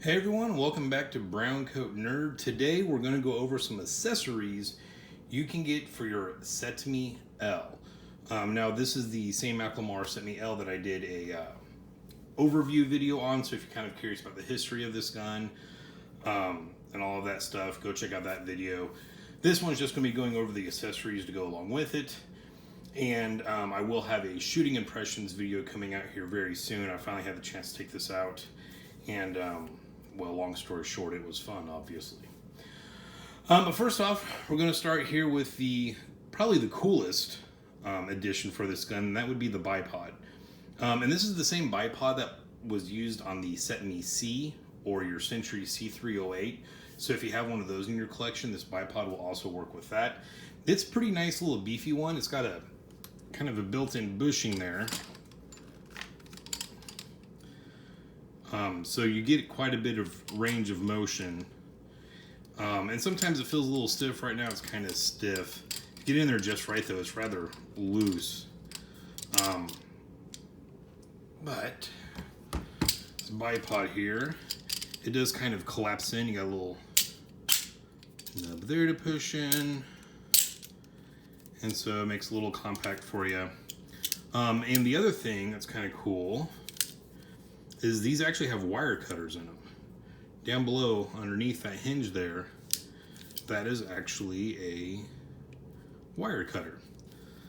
Hey everyone, welcome back to BrowncoatNerd. Today we're going to go over some accessories you can get for your CETME L. Now this is the same Macklemore CETME L that I did a overview video on, so if you're kind of curious about the history of this gun and all of that stuff, go check out that video. This one's just going to be going over the accessories to go along with it. And I will have a shooting impressions video coming out here very soon. I finally had the chance to take this out. And, well, long story short, it was fun, obviously. But first off, we're going to start here with probably the coolest addition for this gun, and that would be the Bipod. And this is the same Bipod that was used on the CETME C or your Century C308. So if you have one of those in your collection, this Bipod will also work with that. It's a pretty nice little beefy one. It's got a kind of a built-in bushing there. So you get quite a bit of range of motion. And sometimes it feels a little stiff. Right now it's kind of stiff. Get in there just right though, it's rather loose. But this Bipod here, it does kind of collapse in. You got a little nub there to push in. And so it makes it a little compact for you. And the other thing that's kind of cool is these actually have wire cutters in them. Down below, underneath that hinge there, that is actually a wire cutter.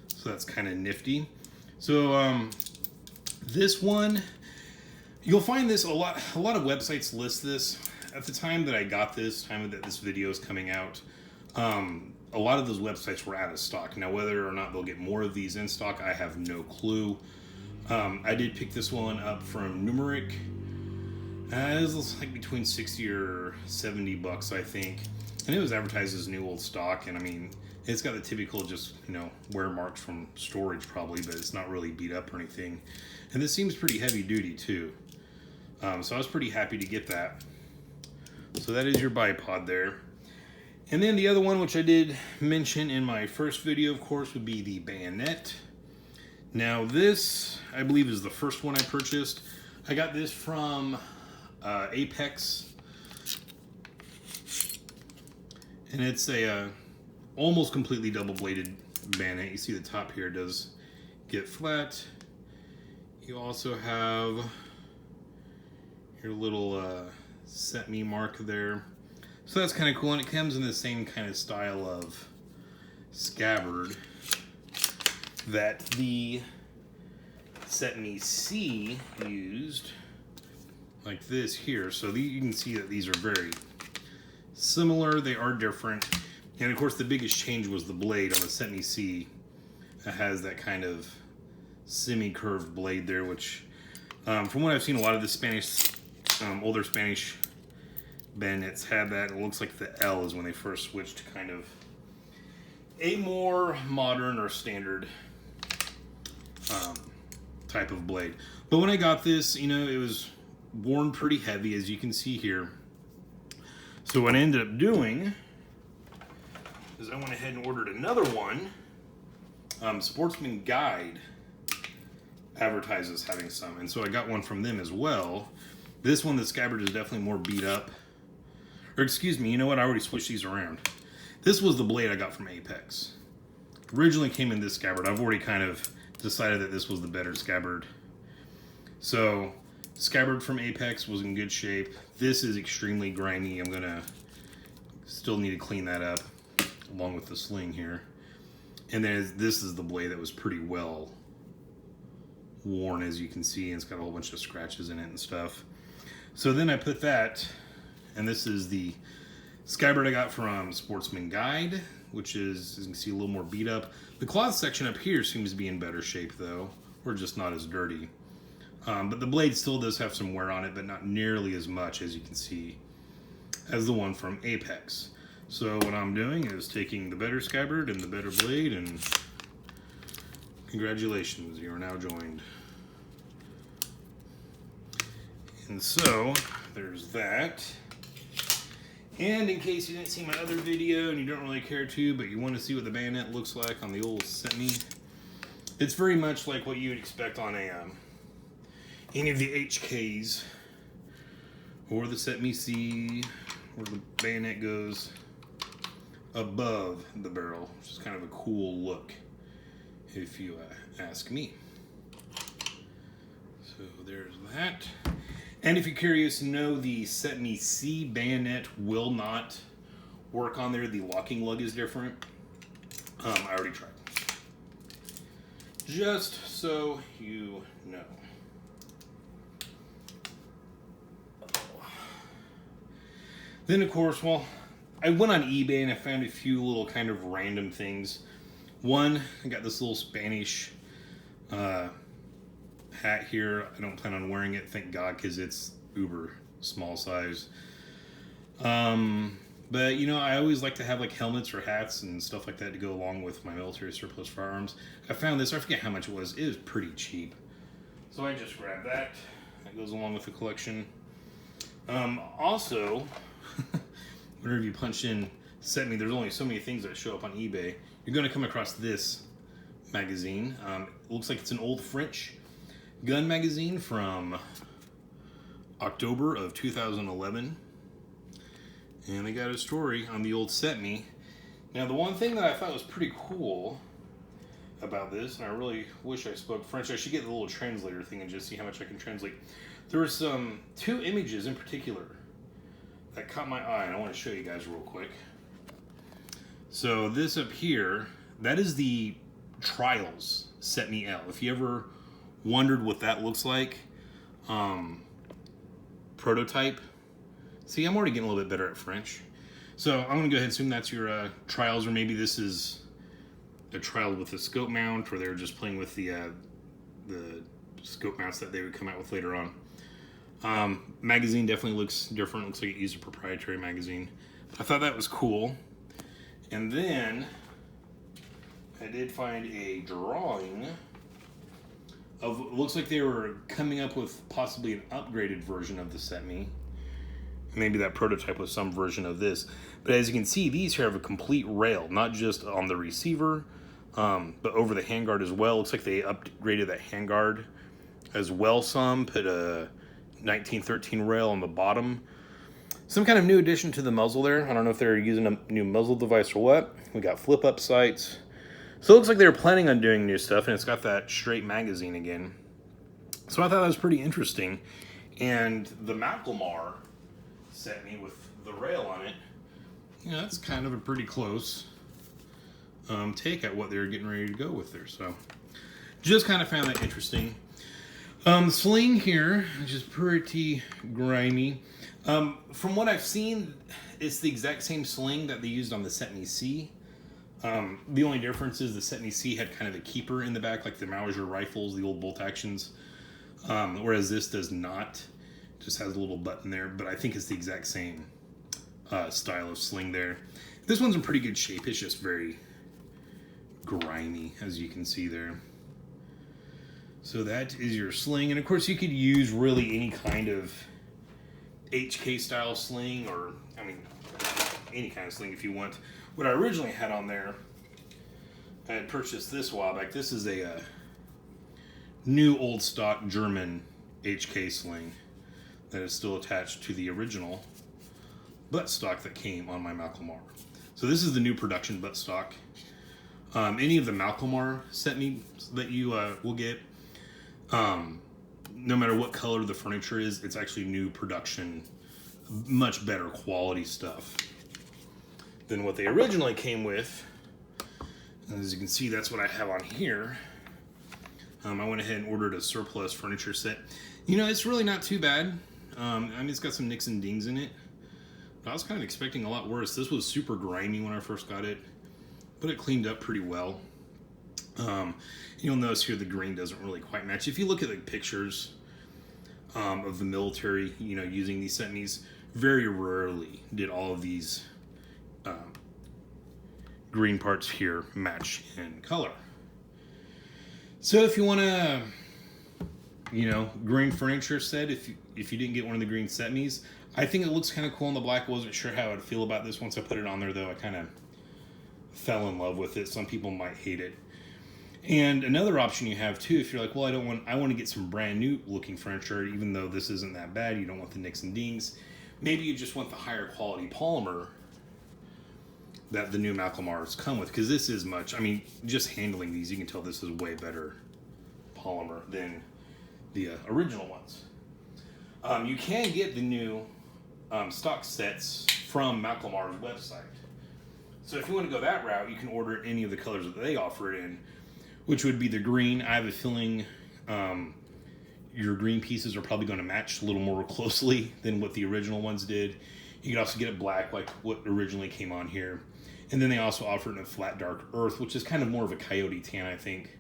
So that's kind of nifty. So this one, you'll find this a lot of websites list this. At the time that I got this, time that this video is coming out, a lot of those websites were out of stock. Now, whether or not they'll get more of these in stock, I have no clue. I did pick this one up from Numeric. It was like between 60 or 70 bucks, I think. And it was advertised as new old stock. And I mean, it's got the typical just, wear marks from storage probably, but it's not really beat up or anything. And this seems pretty heavy duty too. So I was pretty happy to get that. So that is your Bipod there. And then the other one, which I did mention in my first video, of course, would be the Bayonet. Now this, I believe, is the first one I purchased. I got this from Apex. And it's a almost completely double-bladed bayonet. You see the top here does get flat. You also have your little CETME mark there. So that's kind of cool, and it comes in the same kind of style of scabbard that the CETME C used, like this here. So you can see that these are very similar. They are different. And of course the biggest change was the blade on the CETME C. It has that kind of semi-curved blade there, which from what I've seen, a lot of the Spanish, older Spanish bayonets had that. It looks like the L is when they first switched to kind of a more modern or standard type of blade. But when I got this, it was worn pretty heavy, as you can see here. So what I ended up doing is I went ahead and ordered another one. Sportsman Guide advertises having some, and so I got one from them as well. This one, the scabbard is definitely more beat up. Or excuse me, you know what? I already switched these around. This was the blade I got from Apex. Originally came in this scabbard. I've already kind of decided that this was the better scabbard. So, scabbard from Apex was in good shape. This is extremely grimy. I'm gonna still need to clean that up along with the sling here. And then this is the blade that was pretty well worn, as you can see, and it's got a whole bunch of scratches in it and stuff. So then I put that, and this is the scabbard I got from Sportsman Guide, which is, as you can see, a little more beat up. The cloth section up here seems to be in better shape though, or just not as dirty. But the blade still does have some wear on it, but not nearly as much, as you can see, as the one from Apex. So what I'm doing is taking the better scabbard and the better blade, and congratulations, you are now joined. And so there's that. And in case you didn't see my other video and you don't really care to, but you want to see what the bayonet looks like on the old CETME, it's very much like what you would expect on any of the HKs or the CETME C, where the bayonet goes above the barrel, which is kind of a cool look, if you ask me. So there's that. And if you're curious, no, the CETME C bayonet will not work on there. The locking lug is different. I already tried. Just so you know. Then, of course, well, I went on eBay and I found a few little kind of random things. One, I got this little Spanish hat here. I don't plan on wearing it, thank God, because it's uber small size. But, you know, I always like to have like helmets or hats and stuff like that to go along with my military surplus firearms. I found this, I forget how much it was. It was pretty cheap. So I just grabbed that. That goes along with the collection. Also, whenever you punch in CETME, there's only so many things that show up on eBay. You're going to come across this magazine. It looks like it's an old French gun magazine from October of 2011. And they got a story on the old CETME. Now, the one thing that I thought was pretty cool about this, and I really wish I spoke French, I should get the little translator thing and just see how much I can translate. There were some two images in particular that caught my eye, and I want to show you guys real quick. So this up here, that is the Trials CETME L. If you ever wondered what that looks like, prototype. See, I'm already getting a little bit better at French. So I'm going to go ahead and assume that's your Trials, or maybe this is a trial with a scope mount, or they're just playing with the scope mounts that they would come out with later on. Magazine definitely looks different. Looks like it used a proprietary magazine. I thought that was cool. And then I did find a drawing of, looks like they were coming up with possibly an upgraded version of the CETME. Maybe that prototype was some version of this. But as you can see, these here have a complete rail, not just on the receiver, but over the handguard as well. Looks like they upgraded that handguard as well some, put a 1913 rail on the bottom. Some kind of new addition to the muzzle there. I don't know if they're using a new muzzle device or what. We got flip-up sights. So it looks like they were planning on doing new stuff, and it's got that straight magazine again. So I thought that was pretty interesting. And the Macklemore CETME with the rail on it, you know, that's kind of a pretty close take at what they were getting ready to go with there. So just kind of found that interesting. The sling here, which is pretty grimy. From what I've seen, it's the exact same sling that they used on the CETME C. The only difference is the CETME C had kind of a keeper in the back, like the Mauser rifles, the old bolt actions, whereas this does not. It just has a little button there, but I think it's the exact same style of sling there. This one's in pretty good shape. It's just very grimy, as you can see there. So that is your sling, and of course you could use really any kind of HK style sling, or I mean any kind of sling if you want. What I originally had on there, I had purchased this a while back. This is a new old stock German HK sling that is still attached to the original buttstock that came on my Macklemore. So this is the new production buttstock. Any of the Macklemore CETME that you will get, no matter what color the furniture is, it's actually new production, much better quality stuff than what they originally came with. And as you can see, that's what I have on here. I went ahead and ordered a surplus furniture set. You know, it's really not too bad. I mean, it's got some nicks and dings in it. But I was kind of expecting a lot worse. This was super grimy when I first got it, but it cleaned up pretty well. You'll notice here the green doesn't really quite match. If you look at the pictures of the military, you know, using these CETMEs, very rarely did all of these green parts here match in color. So if you want to, you know, green furniture set, if you didn't get one of the green CETMEs, I think it looks kind of cool in the black. I wasn't sure how I'd feel about this once I put it on there, though. I kind of fell in love with it. Some people might hate it. And another option you have too, if you're like, well, I want to get some brand new looking furniture, even though this isn't that bad, you don't want the nicks and dings. Maybe you just want the higher quality polymer that the new Malcolmars come with, because this is much, I mean, just handling these, you can tell this is way better polymer than the original ones. You can get the new stock sets from Malcolmar's website. So if you want to go that route, you can order any of the colors that they offer it in, which would be the green. I have a feeling your green pieces are probably going to match a little more closely than what the original ones did. You could also get it black like what originally came on here. And then they also offer it in a flat dark earth, which is kind of more of a coyote tan, I think.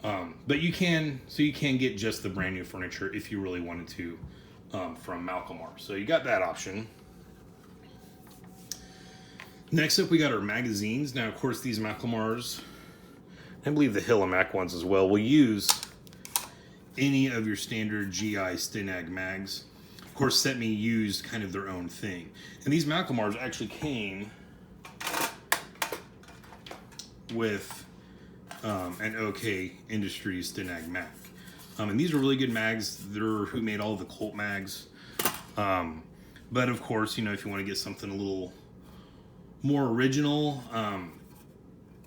But you can get just the brand new furniture if you really wanted to from Malcolmar. So you got that option. Next up, we got our magazines. Now, of course, these Malcolmars, I believe the Hillamac ones as well, will use any of your standard GI Stinag mags. Of course, CETME used kind of their own thing. And these Malcolmars actually came with an Hk Industries Stinag mag. And these are really good mags. They're who made all the Colt mags. But of course, you know, if you want to get something a little more original,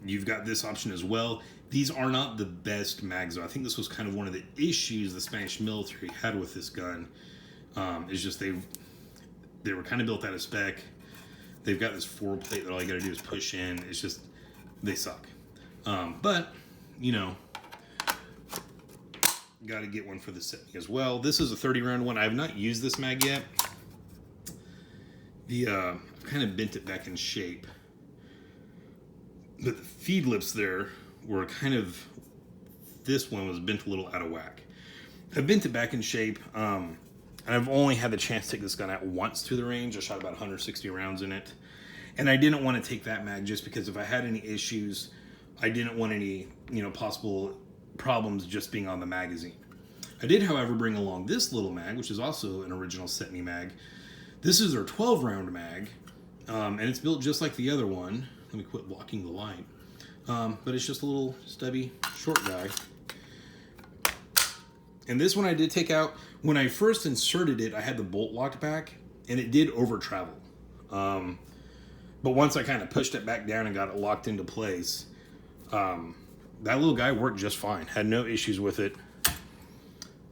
you've got this option as well. These are not the best mags though. I think this was kind of one of the issues the Spanish military had with this gun. Is just they were kind of built out of spec. They've got this forward plate that all you got to do is push in. It's just, they suck. But, you know, got to get one for the CETME as well. This is a 30 round one. I have not used this mag yet. I've kind of bent it back in shape. But the feed lips there were kind of, this one was bent a little out of whack. I bent it back in shape, and I've only had the chance to take this gun out once to the range. I shot about 160 rounds in it. And I didn't want to take that mag just because if I had any issues, I didn't want any, you know, possible problems just being on the magazine. I did, however, bring along this little mag, which is also an original CETME mag. This is their 12 round mag, and it's built just like the other one. Let me quit blocking the light. But it's just a little stubby, short guy. And this one I did take out. When I first inserted it, I had the bolt locked back, and it did over travel. But once I kind of pushed it back down and got it locked into place, that little guy worked just fine. Had no issues with it.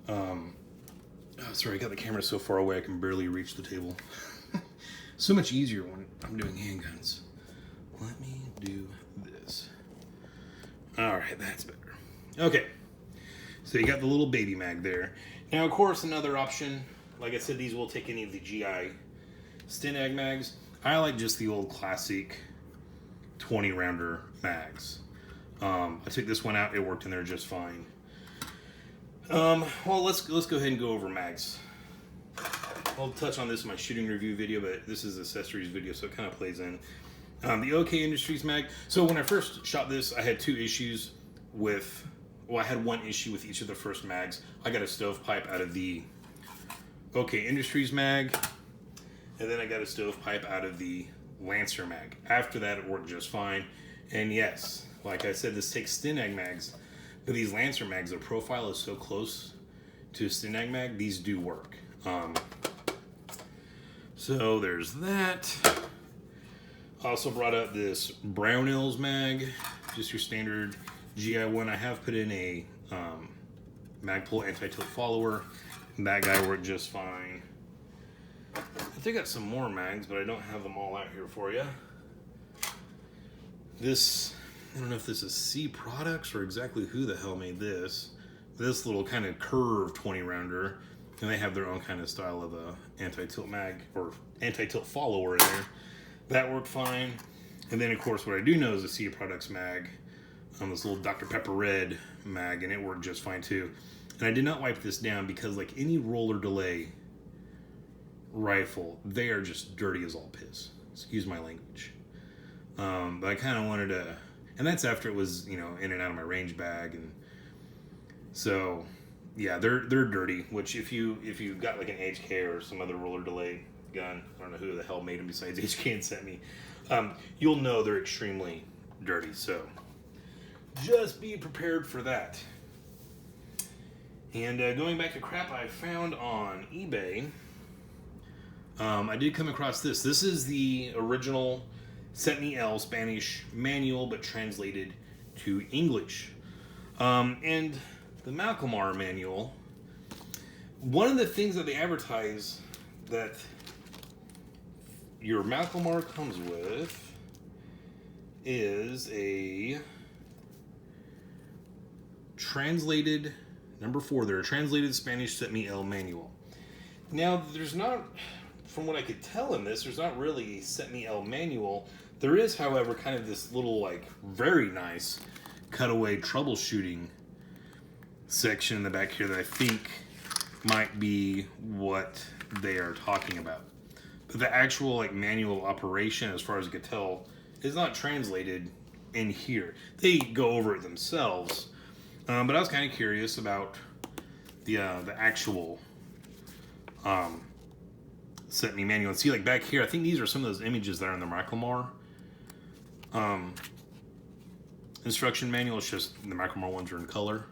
Oh, sorry, I got the camera so far away I can barely reach the table. So much easier when I'm doing handguns. Let me do this. All right, that's better. Okay, so you got the little baby mag there. Now, of course, another option, like I said, these will take any of the GI Stinag mags. I like just the old classic 20 rounder mags. I took this one out, it worked in there just fine. Well, let's go ahead and go over mags. I'll touch on this in my shooting review video, but this is accessories video, so it kind of plays in. The Hk Industries mag. So when I first shot this, I had two issues with, well, I had one issue with each of the first mags. I got a stovepipe out of the Hk Industries mag, and then I got a stovepipe out of the Lancer mag. After that, it worked just fine. And yes, like I said, this takes Stinag mags, but these Lancer mags, their profile is so close to a Stinag mag, these do work. So there's that. I also brought out this Browncoat mag, just your standard GI one. I have put in a Magpul anti-tilt follower. That guy worked just fine. I think I got some more mags, but I don't have them all out here for you. This, I don't know if this is C Products or exactly who the hell made this. This little kind of curved 20 rounder, and they have their own kind of style of a anti-tilt mag or anti-tilt follower in there. That worked fine. And then of course what I do know is the C Products mag, this little Dr. Pepper Red mag, and it worked just fine too. And I did not wipe this down because like any roller delay rifle, they are just dirty as all piss. Excuse my language. But I kind of wanted to, and that's after it was, you know, in and out of my range bag, and so yeah, they're dirty. Which if you got like an HK or some other roller delay gun, I don't know who the hell made them besides HK and CETME, you'll know they're extremely dirty. So, just be prepared for that. And going back to crap I found on eBay, I did come across this. This is the original CETME L Spanish manual, but translated to English. And the Malcolmar manual, one of the things that they advertise that your Malcolmar comes with is a translated, number 4 there, a translated Spanish CETME L manual. Now, there's not, from what I could tell in this, there's not really a CETME L manual. There is, however, kind of this little, like, very nice cutaway troubleshooting section in the back here that I think might be what they are talking about. But the actual, like, manual operation, as far as I could tell, is not translated in here. They go over it themselves. But I was kind of curious about the actual CETME manual. And see, like, back here, I think these are some of those images that are in the Malcolmar instruction manual. It's just the Malcolmar ones are in color.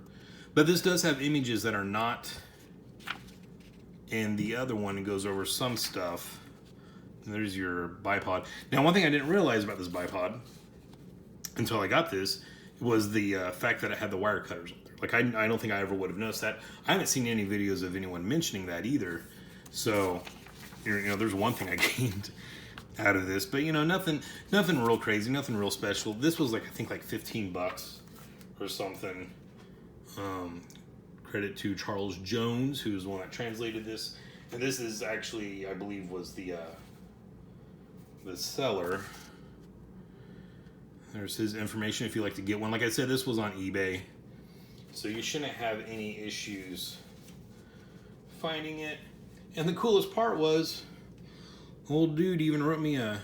But this does have images that are not in the other one. It goes over some stuff. And there's your bipod. Now, one thing I didn't realize about this bipod until I got this was the fact that it had the wire cutters on there. Like, I don't think I ever would have noticed that. I haven't seen any videos of anyone mentioning that either. So, you know, there's one thing I gained out of this. But, you know, nothing real crazy, nothing real special. This was, like, I think, like 15 bucks or something. Credit to Charles Jones, who's the one that translated this. And this is actually, I believe, was the seller. There's his information if you'd like to get one. Like I said, this was on eBay, so you shouldn't have any issues finding it. And the coolest part was, old dude even wrote me a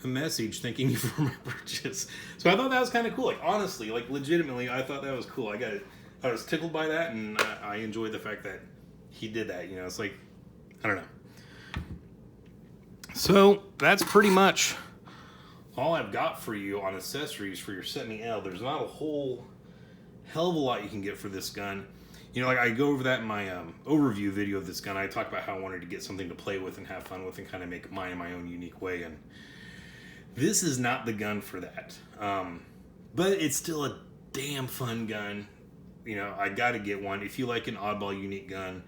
message thanking you for my purchase. So I thought that was kind of cool. Like, honestly, like, legitimately, I thought that was cool. I was tickled by that, and I enjoyed the fact that he did that. You know, it's like, I don't know. So that's pretty much all I've got for you on accessories for your CETME L. There's not a whole hell of a lot you can get for this gun. You know, like, I go over that in my overview video of this gun. I talk about how I wanted to get something to play with and have fun with and kind of make mine in my own unique way. And this is not the gun for that. But it's still a damn fun gun. You know, I got to get one. If you like an oddball, unique gun,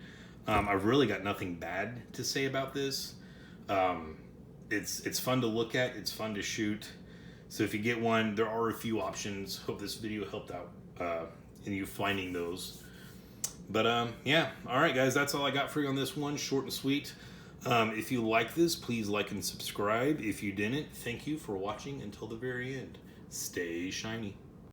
I've really got nothing bad to say about this. It's fun to look at. It's fun to shoot. So if you get one, there are a few options. Hope this video helped out in you finding those. But yeah, all right, guys, that's all I got for you on this one. Short and sweet. If you like this, please like and subscribe. If you didn't, thank you for watching until the very end. Stay shiny.